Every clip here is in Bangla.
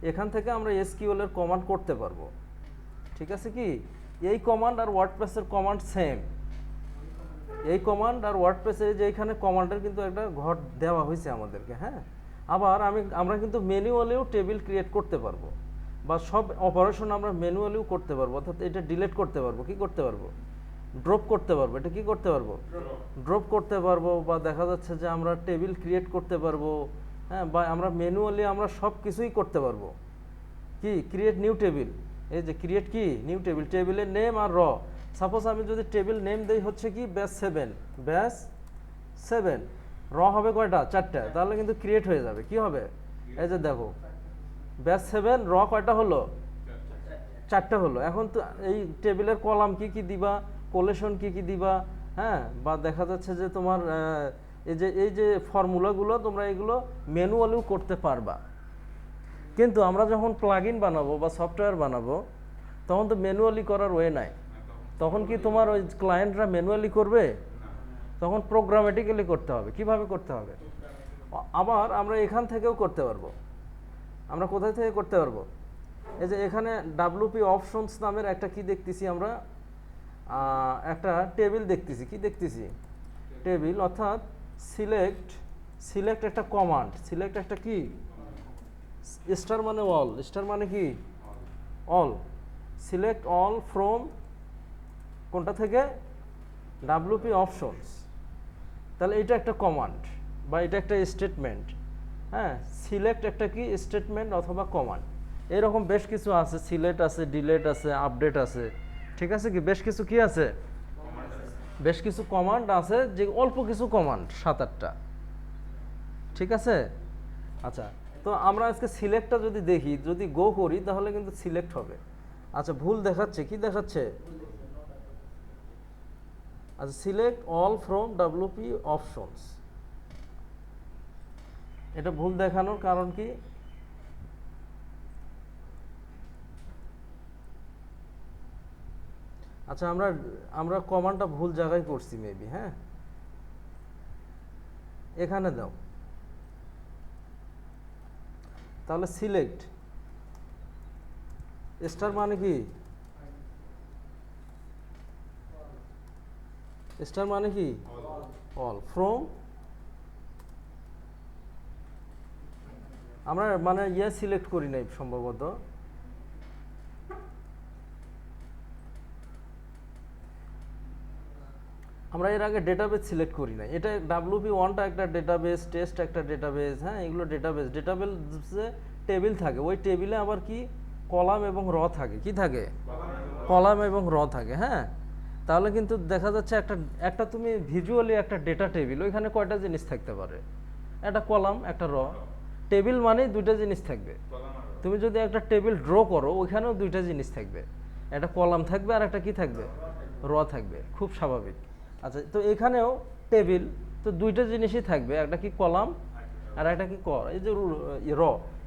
এখান থেকে আমরা এসকিউএল এর কমান্ড করতে পারবো। ঠিক আছে কি, এই কমান্ড আর ওয়ার্ডপ্রেসের কমান্ড সেম। এই কমান্ড আর ওয়ার্ডপ্রেসে যে এখানে কমান্ডের কিন্তু একটা ঘর দেওয়া হয়েছে আমাদেরকে। হ্যাঁ, আবার আমরা কিন্তু ম্যানুয়ালিও টেবিল ক্রিয়েট করতে পারবো, বা সব অপারেশন আমরা ম্যানুয়ালিও করতে পারবো। অর্থাৎ এটা ডিলিট করতে পারবো, কি করতে পারবো, ড্রপ করতে পারবো। এটা কি করতে পারবো, ড্রপ করতে পারবো। বা দেখা যাচ্ছে যে আমরা টেবিল ক্রিয়েট করতে পারবো। হ্যাঁ, বা আমরা ম্যানুয়ালি আমরা সব কিছুই করতে পারবো। কি, ক্রিয়েট নিউ টেবিল। এই যে ক্রিয়েট কি নিউ টেবিল, টেবিলের নেম আর র। সাপোজ আমি যদি টেবিল নেম দেই হচ্ছে কি ব্যাস 7, ব্যাস 7, র হবে কয়টা, 4টা, তাহলে কিন্তু ক্রিয়েট হয়ে যাবে। কি হবে, এই যে দেখো ব্যাস 7, র কয়টা হলো, 4টা হলো। এখন তো এই টেবিলের কলাম কি কি দিবা, কোলেশন কি কি দিবা। হ্যাঁ, বা দেখা যাচ্ছে যে তোমার এই যে ফর্মুলাগুলো তোমরা এগুলো ম্যানুয়ালিও করতে পারবা। কিন্তু আমরা যখন প্লাগইন বানাবো বা সফটওয়্যার বানাবো, তখন তো ম্যানুয়ালি করার ওয়ে নাই। তখন কি তোমার ওই ক্লায়েন্টরা ম্যানুয়ালি করবে, তখন প্রোগ্রামেটিক্যালি করতে হবে। কিভাবে করতে হবে, আবার আমরা এখান থেকেও করতে পারবো। আমরা কোথায় থেকে করতে পারবো, এই যে এখানে ডাব্লিউপি অপশনস নামের একটা কি দেখতেছি আমরা, একটা টেবিল দেখতেছি। কি দেখতেছি, টেবিল। অর্থাৎ সিলেক্ট একটা কমান্ড, সিলেক্ট একটা কি, স্টার মানে অল, স্টার মানে কি অল, সিলেক্ট অল ফ্রম কোনটা থেকে, ডাব্লিউপি অপশনস। তাহলে এটা একটা কমান্ড বা এটা একটা স্টেটমেন্ট। হ্যাঁ, সিলেক্ট একটা কি স্টেটমেন্ট অথবা কমান্ড। এরকম বেশ কিছু আছে, সিলেক্ট আছে, ডিলেট আছে, আপডেট আছে। ঠিক আছে কি, বেশ কিছু কি আছে, বেশ কিছু কমান্ড আছে, যে অল্প কিছু কমান্ড, 7-8টা। ঠিক আছে, আচ্ছা। তো আমরা আজকে সিলেক্টটা যদি দেখি, যদি গো করি, তাহলে কিন্তু সিলেক্ট হবে। আচ্ছা, ভুল দেখাচ্ছে, কি দেখাচ্ছে, আচ্ছা, select all from WP options. এটা ভুল দেখানোর কারণ কি, আচ্ছা আমরা কমান্ডটা ভুল জায়গায় করছি মেবি। হ্যাঁ, এখানে দাও, তাহলে সিলেক্ট স্টার মানে কি, স্টার মানে কি অল ফ্রম, আমরা মানে সিলেক্ট করি নাই সম্ভবত। আমরা এর আগে ডেটাবেস সিলেক্ট করি নাই। এটা WP1টা একটা ডেটাবেস, টেস্ট একটা ডেটাবেস। হ্যাঁ, এগুলো ডেটাবেসে টেবিল থাকে, ওই টেবিলে আবার কি কলাম এবং র থাকে। কি থাকে, কলাম এবং র থাকে। হ্যাঁ, তাহলে কিন্তু দেখা যাচ্ছে একটা তুমি ভিজুয়ালি একটা ডেটা টেবিল, ওইখানে কয়টা জিনিস থাকতে পারে, একটা কলাম একটা র। টেবিল মানে দুইটা জিনিস থাকবে। তুমি যদি একটা টেবিল ড্র করো, ওইখানেও দুইটা জিনিস থাকবে, একটা কলাম থাকবে আর একটা কি থাকবে, র থাকবে। খুব স্বাভাবিক। আচ্ছা, তো এখানেও টেবিল, তো দুইটা জিনিসই থাকবে, একটা কি কলাম আর একটা কি এই যে র।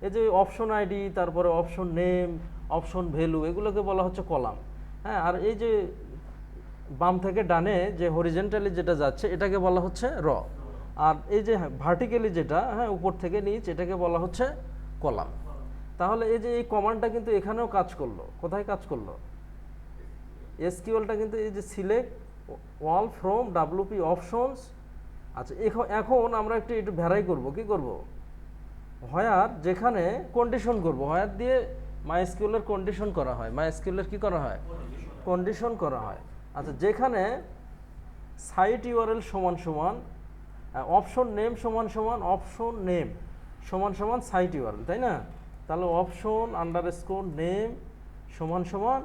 এই যে অপশন আইডি, তারপরে অপশন নেম, অপশন ভ্যালু, এগুলোকে বলা হচ্ছে কলাম। হ্যাঁ, আর এই যে বাম থেকে ডানে যে হরিজেন্টালি যেটা যাচ্ছে, এটাকে বলা হচ্ছে র। আর এই যে ভার্টিক্যালি যেটা, হ্যাঁ, উপর থেকে নিচ, এটাকে বলা হচ্ছে কলাম। তাহলে এই যে এই কমান্ডটা কিন্তু এখানেও কাজ করলো। কোথায় কাজ করলো, এসকিউএলটা কিন্তু এই যে select all from WP options. আচ্ছা, এখন আমরা একটু ভ্যারাই করব। কি করব, হোয়ার, যেখানে কন্ডিশন করব, হোয়ার দিয়ে মাইএসকিউএলের কন্ডিশন করা হয়, মাইএসকিউএলের কি করা হয়, কন্ডিশন করা হয়। আচ্ছা, যেখানে সাইট ইউআরএল সমান সমান অপশন নেম সমান সমান অপশন নেম সমান সমান সাইট ইউআরএল, তাই না? তাহলে অপশন আন্ডারস্কোর নেম সমান সমান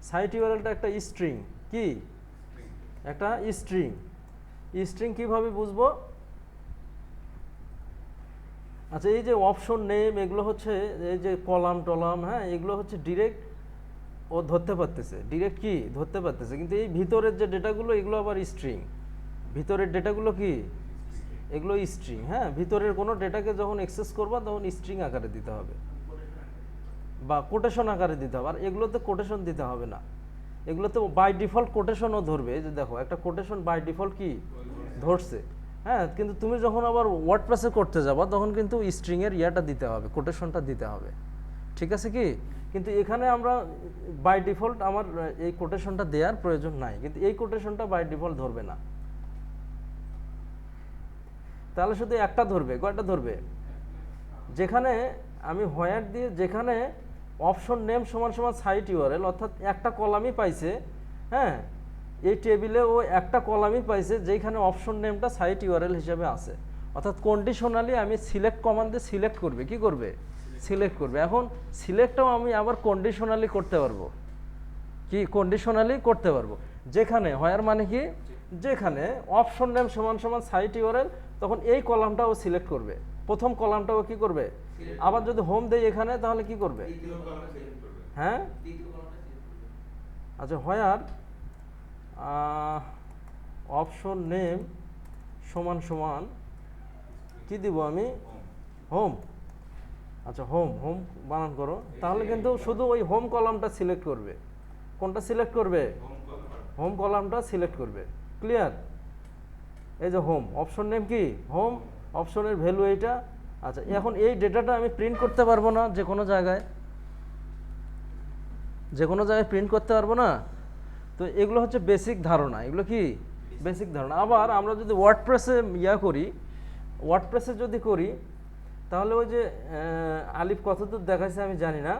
সাইট ইউআরএলটা একটা স্ট্রিং। কি, একটা স্ট্রিং। স্ট্রিং কিভাবে বুঝবো, আচ্ছা, এই যে অপশন নেম, এগুলো হচ্ছে এই যে কলাম টলাম, হ্যাঁ, এগুলো হচ্ছে ডিরেক্ট ও ধরতে পারতেছে, ডিরেক্ট কি ধরতে পারতেছে। কিন্তু এই ভিতরের যে ডেটাগুলো, এগুলো আবার স্ট্রিং। ভিতরের ডেটাগুলো কি, এগুলো স্ট্রিং। হ্যাঁ, ভিতরের কোনো ডেটাকে যখন অ্যাক্সেস করবা, তখন স্ট্রিং আকারে দিতে হবে বা কোটেশন আকারে দিতে হবে। আর এগুলোতে কোটেশন দিতে হবে না, এগুলোতে বাই ডিফল্ট কোটেশনও ধরবে। এই যে দেখো, একটা কোটেশন বাই ডিফল্ট কি ধরছে। হ্যাঁ, কিন্তু তুমি যখন আবার ওয়ার্ডপ্রেসে করতে যাবা, তখন কিন্তু স্ট্রিংয়ের ইয়াটা দিতে হবে, কোটেশনটা দিতে হবে। ঠিক আছে কি? কিন্তু এখানে আমরা বাই ডিফল্ট আমার এই কোটেশনটা দেওয়ার প্রয়োজন নাই, কিন্তু এই কোটেশনটা বাই ডিফল্ট ধরবে না। তাহলে শুধু একটা ধরবে, কয়টা ধরবে? যেখানে আমি হোয়ার দিয়ে যেখানে অপশন নেম সমান সমান সাইট ইউআরএল, অর্থাৎ একটা কলামই পাইছে, হ্যাঁ, এই টেবিলে ও একটা কলামই পাইছে যেখানে অপশন নেমটা সাইট ইউআরএল হিসেবে আছে, অর্থাৎ কন্ডিশনালি আমি সিলেক্ট কমান্ড দিয়ে সিলেক্ট করবে, কি করবে? সিলেক্ট করবে। এখন সিলেক্টটাও আমি আবার কন্ডিশনালি করতে পারবো, কি কন্ডিশনালি করতে পারবো, যেখানে হোয়ার মানে কি, যেখানে অপশন নেম সমান সমান সাইট ইউআরএল, তখন এই কলামটাও সিলেক্ট করবে, প্রথম কলামটাও কি করবে? আবার যদি হোম দেই এখানে, তাহলে কি করবে? হ্যাঁ, আচ্ছা, হোয়ার অপশন নেম সমান সমান কি দিব আমি? হোম। আচ্ছা, হোম হোম বানান করো, তাহলে কিন্তু শুধু ওই হোম কলামটা সিলেক্ট করবে। কোনটা সিলেক্ট করবে? হোম কলামটা সিলেক্ট করবে। ক্লিয়ার? এই যে হোম, অপশন নেম কি? হোম, অপশনের ভ্যালু এইটা। আচ্ছা, এখন এই ডেটাটা আমি প্রিন্ট করতে পারবো না যে কোনো জায়গায়, যে কোনো জায়গায় প্রিন্ট করতে পারবো না। তো এগুলো হচ্ছে বেসিক ধারণা, এগুলো কি বেসিক ধারণা। আবার আমরা যদি ওয়ার্ডপ্রেসে করি, ওয়ার্ডপ্রেসে যদি করি, তাহলে ওই যে আলিফ কতদূর দেখাইছে আমি জানি না,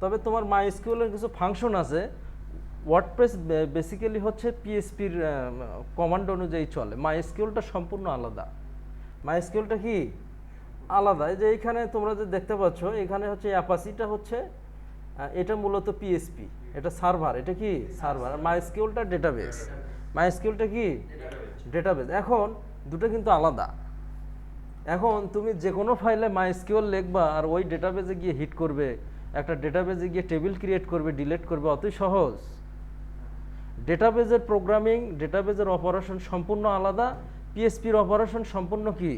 তবে তোমার মাইএসকিউএলের কিছু ফাংশন আছে। ওয়ার্ডপ্রেস বেসিক্যালি হচ্ছে পিএসপির কমান্ড অনুযায়ী চলে, মাইএসকিউএলটা সম্পূর্ণ আলাদা। মাইএসকিউএলটা কি আলাদা। এই যে এইখানে তোমরা যে দেখতে পাচ্ছ, এখানে হচ্ছে অ্যাপাসিটা হচ্ছে, এটা মূলত পিএসপি, এটা সার্ভার, এটা কি সার্ভার। মাইএসকিউএলটা ডেটাবেস, মাইএসকিউএলটা কি ডেটাবেস। এখন দুটো কিন্তু আলাদা। এখন তুমি যে কোনো ফাইলে মাইএসকিউএল লিখবা আর ওই ডেটাবেসে গিয়ে হিট করবে, একটা ডেটাবেসে গিয়ে টেবিল ক্রিয়েট করবে, ডিলিট করবে, অতই সহজ। ডেটাবেসের প্রোগ্রামিং, ডেটাবেসের অপারেশন সম্পূর্ণ আলাদা, পিএসপির অপারেশন সম্পূর্ণ কি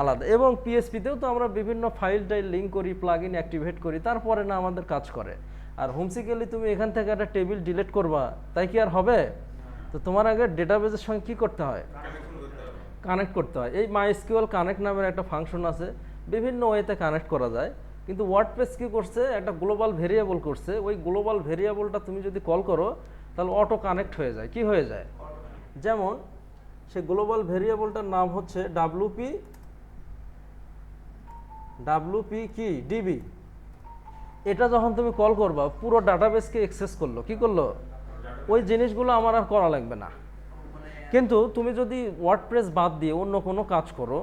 আলাদা। এবং পিএসপিতেও তো আমরা বিভিন্ন ফাইল টাইল লিঙ্ক করি, প্লাগ ইন অ্যাক্টিভেট করি, তারপরে না আমাদের কাজ করে। আর হোমসিক্যালি তুমি এখান থেকে একটা টেবিল ডিলিট করবা, তাই কি আর হবে? তো তোমার আগে ডেটাবেসের সঙ্গে কি করতে হয়? কানেক্ট করতে হয়। এই মাইএসকিউএল কানেক্ট নামের একটা ফাংশন আছে, বিভিন্ন ওয়েতে কানেক্ট করা যায়। কিন্তু ওয়ার্ডপ্রেস কি করছে? একটা গ্লোবাল ভেরিয়েবল করছে। ওই গ্লোবাল ভেরিয়েবলটা তুমি যদি কল করো, তাহলে অটো কানেক্ট হয়ে যায়। কি হয়ে যায়? যেমন সে গ্লোবাল ভেরিয়েবলটার নাম হচ্ছে ডাব্লুপি কি ডিবি। এটা যখন তুমি কল করবা, পুরো ডাটাবেসকে অ্যাক্সেস করলো, কি করলো? ওই জিনিসগুলো আমার আর করা লাগবে না। কিন্তু তুমি যদি ওয়ার্ডপ্রেস বাদ দিয়ে অন্য কোনো কাজ করো,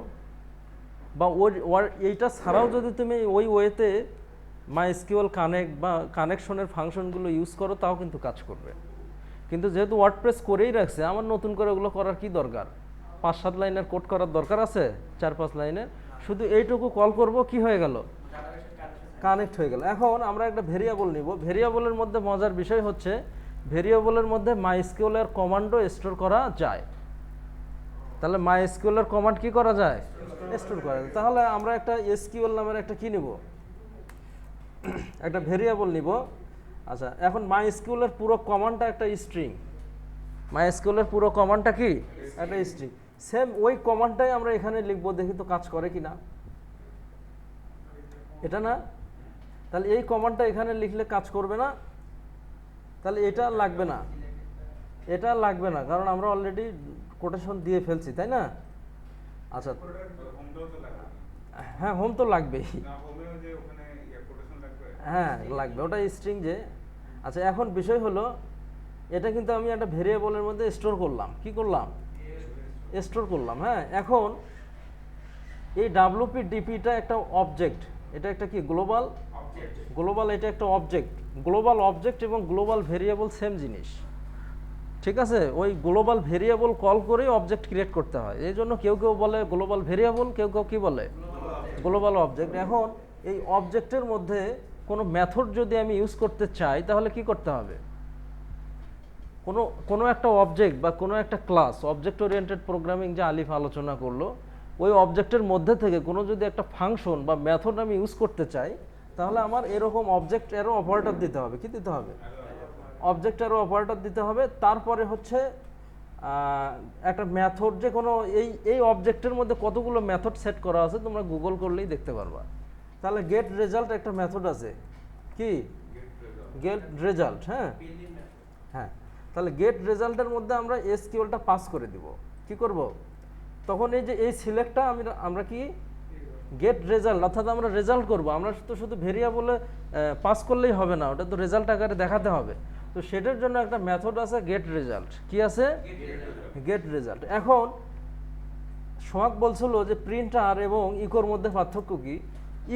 বা এইটা ছাড়াও যদি তুমি ওই ওয়েতে মাইএসকিউএল কানেক্ট বা কানেকশনের ফাংশনগুলো ইউজ করো, তাও কিন্তু কাজ করবে। কিন্তু যেহেতু ওয়ার্ডপ্রেস করেই রাখছে, আমার নতুন করে ওগুলো করার কি দরকার? 5-7 লাইনের কোড করার দরকার আছে? 4-5 লাইনের, শুধু এইটুকু কল করব, কি হয়ে গেল? কানেক্ট হয়ে গেল। এখন আমরা একটা ভেরিয়েবল নিব। ভেরিয়েবলের মধ্যে মজার বিষয় হচ্ছে, ভেরিয়েবলের মধ্যে মাইএসকিউএলের কমান্ডও স্টোর করা যায়। তাহলে মাইএসকিউএলের কমান্ড কি করা যায়? স্টোর করা যায়। তাহলে আমরা একটা এসকিউএল নামের একটা কি নিব? একটা ভেরিয়েবল নিব। আচ্ছা, এখন মাইএসকিউএলের পুরো কমান্ডটা একটা স্ট্রিং। মাইএসকিউএলের পুরো কমান্ডটা কি একটা স্ট্রিং। সেম ওই কমান্ডটাই আমরা এখানে লিখবো, দেখি তো কাজ করে কিনা। এটা না, তাহলে এই কমান্ডটা এখানে লিখলে কাজ করবে না, তাহলে এটা লাগবে না, এটা লাগবে না, কারণ আমরা অলরেডি কোটেশন দিয়ে ফেলছি, তাই না? আচ্ছা, হ্যাঁ, হোম তো লাগবেই, হ্যাঁ লাগবে, ওটা স্ট্রিং যে। আচ্ছা, এখন বিষয় হলো, এটা কিন্তু আমি একটা ভেরিয়েবলের মধ্যে স্টোর করলাম, কি করলাম? স্টোর করলাম। হ্যাঁ, এখন এই ডাব্লুপি ডিপিটা একটা অবজেক্ট, এটা একটা কি গ্লোবাল, এটা একটা অবজেক্ট। গ্লোবাল অবজেক্ট এবং গ্লোবাল ভেরিয়েবল সেম জিনিস, ঠিক আছে? ওই গ্লোবাল ভেরিয়েবল কল করেই অবজেক্ট ক্রিয়েট করতে হয়। এই জন্য কেউ কেউ বলে গ্লোবাল ভেরিয়েবল, কেউ কেউ কি বলে গ্লোবাল অবজেক্ট। এখন এই অবজেক্টের মধ্যে কোনো মেথড যদি আমি ইউজ করতে চাই, তাহলে কি করতে হবে? কোনো একটা অবজেক্ট বা কোনো একটা ক্লাস, অবজেক্ট ওরিয়েন্টেড প্রোগ্রামিং যে আলিফ আলোচনা করলো, ওই অবজেক্টের মধ্যে থেকে কোনো যদি একটা ফাংশন বা মেথড আমি ইউজ করতে চাই, তাহলে আমার এরকম অবজেক্ট অ্যারো অপারেটর দিতে হবে। কি দিতে হবে? অবজেক্ট অ্যারো অপারেটর দিতে হবে। তারপরে হচ্ছে একটা মেথড, যে কোনো এই অবজেক্টের মধ্যে কতগুলো মেথড সেট করা আছে, তোমরা গুগল করলেই দেখতে পারবা। তাহলে গেট রেজাল্ট একটা মেথড আছে, কি গেট রেজাল্ট। হ্যাঁ হ্যাঁ, তাহলে গেট রেজাল্টের মধ্যে আমরা এসকিউএলটা পাস করে দিব। কি করব, তখন এই যে এই সিলেক্টটা আমরা কি গেট রেজাল্ট, অর্থাৎ আমরা রেজাল্ট করব। আমরা তো শুধু ভেরিয়েবলে পাস করলেই হবে না, ওটা তো রেজাল্ট আকারে দেখাতে হবে। তো সেটার জন্য একটা মেথড আছে গেট রেজাল্ট। কি আছে? Gate result. এখন সোহাগ বলছিল যে প্রিন্টার এবং ইকোর মধ্যে পার্থক্য কি।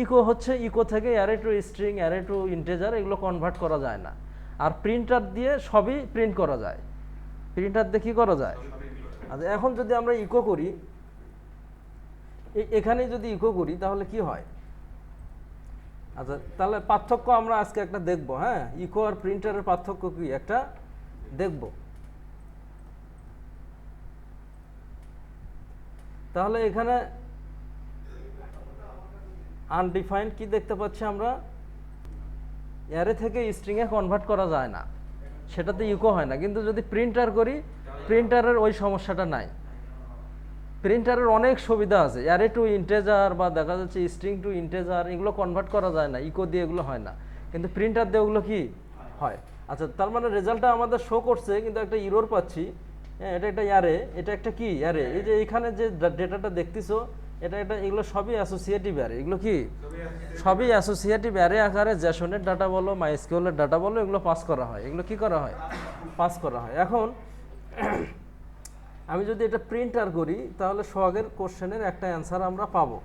ইকো হচ্ছে ইকো থেকে array two string, array two integer এগুলো কনভার্ট করা যায় না। আর প্রিন্টার দিয়ে সবই প্রিন্ট করা যায়। প্রিন্টার দিয়ে কী করা যায়? আচ্ছা, এখন যদি আমরা ইকো করি, এখানে যদি ইকো করি তাহলে কি হয়? আচ্ছা, তাহলে পার্থক্য আমরা আজকে একটা দেখব। হ্যাঁ, ইকো আর প্রিন্টারের পার্থক্য কি একটা দেখব। তাহলে এখানে আনডিফাইন্ড কি দেখতে পাচ্ছি আমরা, অ্যারে থেকে স্ট্রিংয়ে কনভার্ট করা যায় না, সেটাতে ইকো হয় না। কিন্তু যদি প্রিন্টার করি, প্রিন্টারের ওই সমস্যাটা নাই। প্রিন্টারের অনেক সুবিধা আছে, অ্যারে টু ইন্টেজার বা দেখা যাচ্ছে স্ট্রিং টু ইন্টেজার এগুলো কনভার্ট করা যায় না, ইকো দিয়ে এগুলো হয় না, কিন্তু প্রিন্টার দিয়ে ওগুলো কি হয়। আচ্ছা, তার মানে রেজাল্টটা আমাদের শো করছে, কিন্তু একটা ইরর পাচ্ছি। হ্যাঁ, এটা একটা অ্যারে, এটা একটা কি অ্যারে। এই যে এখানে যে ডেটাটা দেখতেছো, এটা এগুলো সবই অ্যাসোসিয়েটিভ অ্যারে। এগুলো কি সবই অ্যাসোসিয়েটিভ অ্যারে আকারে জ্যাসনের ডাটা বলো, মাইস্কিউএলের ডাটা বলো, এগুলো পাস করা হয়। এগুলো কি করা হয়? পাস করা হয়। এখন আমি যদি এটা প্রিন্টার করি তাহলে সোহাগের কোশ্চেনের একটা অ্যান্সার আমরা পাবো।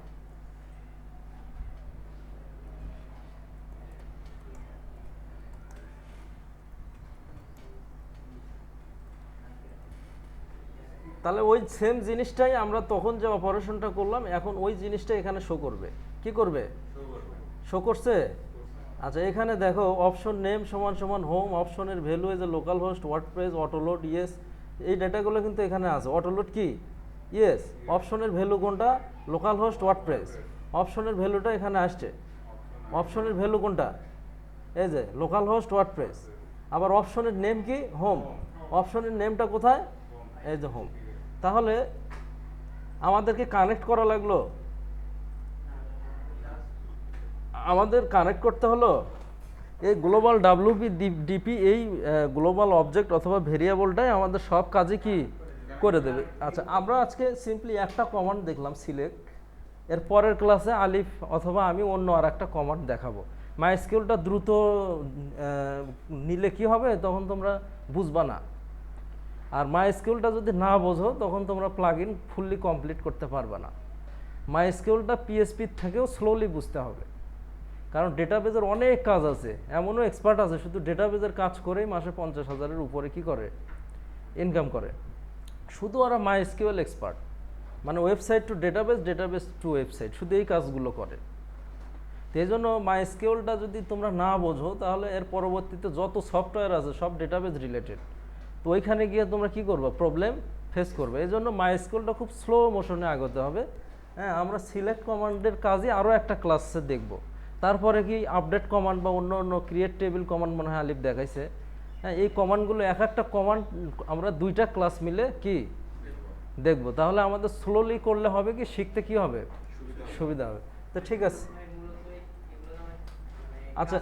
তাহলে ওই সেম জিনিসটাই আমরা তখন যে অপারেশনটা করলাম, এখন ওই জিনিসটা এখানে শো করবে। কি করবে? শো করছে। আচ্ছা, এখানে দেখো অপশন নেম সমান সমান হোম, অপশনের value as a local host, WordPress, autoload, yes. এই ডেটাগুলো কিন্তু এখানে আছে। অটোলোড কি? ইয়েস। অপশনের ভ্যালু কোনটা? Local host, WordPress. অপশনের ভ্যালুটা এখানে আসছে। অপশনের ভ্যালু কোনটা? এই যে লোকাল হোস্ট, ওয়ার্ডপ্রেস। আবার অপশনের নেম কি? হোম। অপশনের নেমটা কোথায়? এই যে হোম। তাহলে আমাদেরকে কানেক্ট করা লাগলো, আমাদের কানেক্ট করতে হলো এই গ্লোবাল ডাব্লিউপি ডিপি, এই গ্লোবাল অবজেক্ট অথবা ভেরিয়েবলটাই আমাদের সব কাজে কি করে দেবে। আচ্ছা, আমরা আজকে সিম্পলি একটা কমান্ড দেখলাম সিলেক্ট। এর পরের ক্লাসে আলিফ অথবা আমি অন্য আর একটা কমান্ড দেখাবো। মাইস্কিউএলটা দ্রুত নিলে কি হবে, তখন তোমরা বুঝবা না। আর মাইস্কিউএলটা যদি না বোঝো তখন তোমরা প্লাগ ইন ফুললি কমপ্লিট করতে পারবে না। মাইস্কিউএলটা পিএসপির থেকেও স্লোলি বুঝতে হবে, কারণ ডেটাবেজের অনেক কাজ আছে। এমনও এক্সপার্ট আছে শুধু ডেটাবেজের কাজ করেই মাসে 50,000-এর উপরে কি করে, ইনকাম করে। শুধু ওরা মাইস্কিউএল এক্সপার্ট, মানে website two database, database two website, শুধু এই কাজগুলো করে। তো এই জন্য মাইস্কিউএলটা যদি তোমরা না বোঝো তাহলে এর পরবর্তীতে যত সফটওয়্যার আছে সব ডেটাবেজ রিলেটেড, তো ওইখানে গিয়ে তোমরা কি করবে, প্রবলেম ফেস করবে। এই জন্য মাইস্কিউএলটা খুব স্লো মোশনে আগাতে হবে। হ্যাঁ, আমরা সিলেক্ট কমান্ডের কাজই আরও একটা ক্লাসে দেখব। তারপরে কি আপডেট কমান্ড বা অন্য অন্য ক্রিয়েট টেবিল কমান্ড মনে হয় আলিফ দেখাইছে। হ্যাঁ, এই কমান্ডগুলো এক একটা কমান্ড আমরা 2টা ক্লাস মিলে কি দেখব। তাহলে আমাদের স্লোলি করলে হবে কি, শিখতে কি হবে, সুবিধা হবে। তো ঠিক আছে। আচ্ছা।